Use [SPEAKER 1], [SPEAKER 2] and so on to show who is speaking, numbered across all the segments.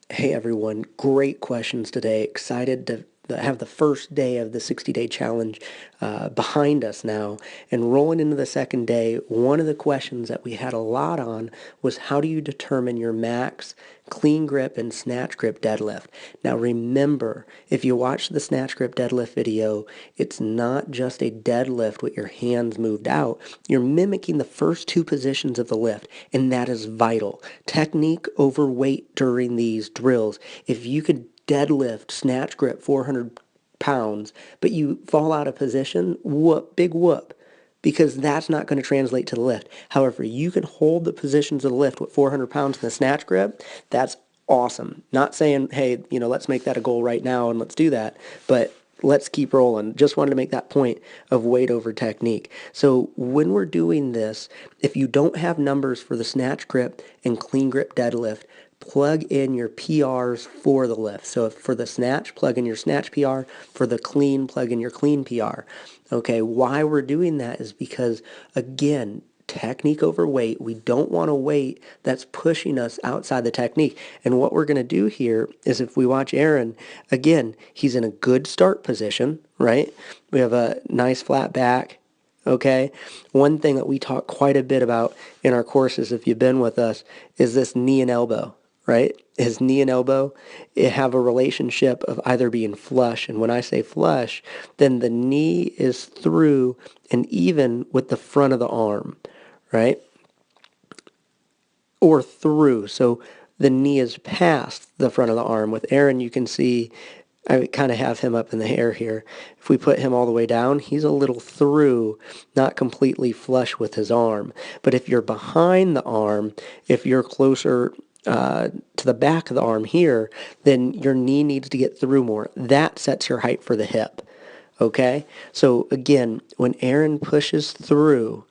[SPEAKER 1] Hey everyone, great questions today. Excited to have the first day of the 60-day challenge behind us now. And rolling into the second day, one of the questions that we had a lot on was how do you determine your max clean grip and snatch grip deadlift? Now remember, if you watch the snatch grip deadlift video, it's not just a deadlift with your hands moved out. You're mimicking the first two positions of the lift, and that is vital. Technique over weight during these drills. If you could deadlift, snatch grip 400 pounds, but you fall out of position, whoop, big whoop, because that's not going to translate to the lift. However, you can hold the positions of the lift with 400 pounds in the snatch grip. That's awesome. Not saying, hey, let's make that a goal right now and let's do that, but let's keep rolling. Just wanted to make that point of weight over technique. So when we're doing this, if you don't have numbers for the snatch grip and clean grip deadlift, plug in your PRs for the lift. So if for the snatch, plug in your snatch PR. For the clean, plug in your clean PR. Okay, why we're doing that is because, again, technique over weight. We don't want a weight that's pushing us outside the technique. And what we're going to do here is if we watch Aaron, again, he's in a good start position, right? We have a nice flat back. Okay, one thing that we talk quite a bit about in our courses, if you've been with us, is this knee and elbow, right? His knee and elbow have a relationship of either being flush, and when I say flush, then the knee is through and even with the front of the arm, right? Or through. So the knee is past the front of the arm. With Aaron, you can see I kind of have him up in the air here. If we put him all the way down, he's a little through, not completely flush with his arm. But if you're behind the arm, if you're closer to the back of the arm here, then your knee needs to get through more. That sets your height for the hip. Okay? So again, when Aaron pushes through,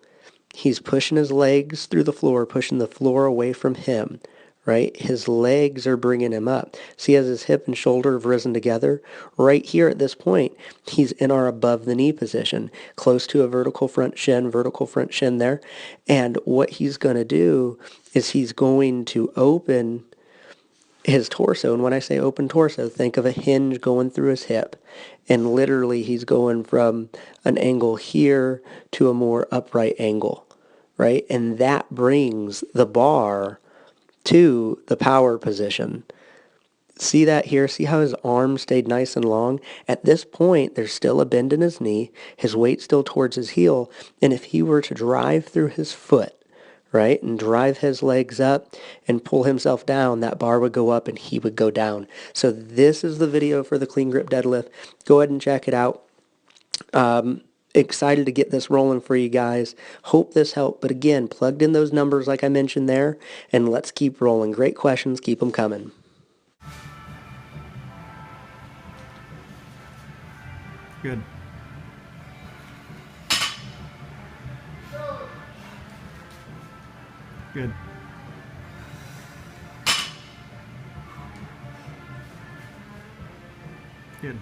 [SPEAKER 1] he's pushing his legs through the floor, pushing the floor away from him, right? His legs are bringing him up. See, as his hip and shoulder have risen together, right here at this point, he's in our above the knee position, close to a vertical front shin there. And what he's going to do is he's going to open his torso. And when I say open torso, think of a hinge going through his hip. And literally he's going from an angle here to a more upright angle, right? And that brings the bar to the power position. See that here? See how his arm stayed nice and long? At this point, there's still a bend in his knee. His weight's still towards his heel. And if he were to drive through his foot, right, and drive his legs up and pull himself down, that bar would go up and he would go down. So this is the video for the clean grip deadlift. Go ahead and check it out. Excited to get this rolling for you guys. Hope this helped. But again, plugged in those numbers like I mentioned there, and let's keep rolling. Great questions. Keep them coming.
[SPEAKER 2] Good. Good. Good.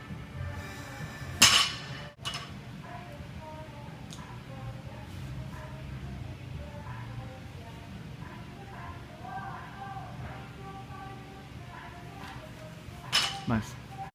[SPEAKER 2] Nice.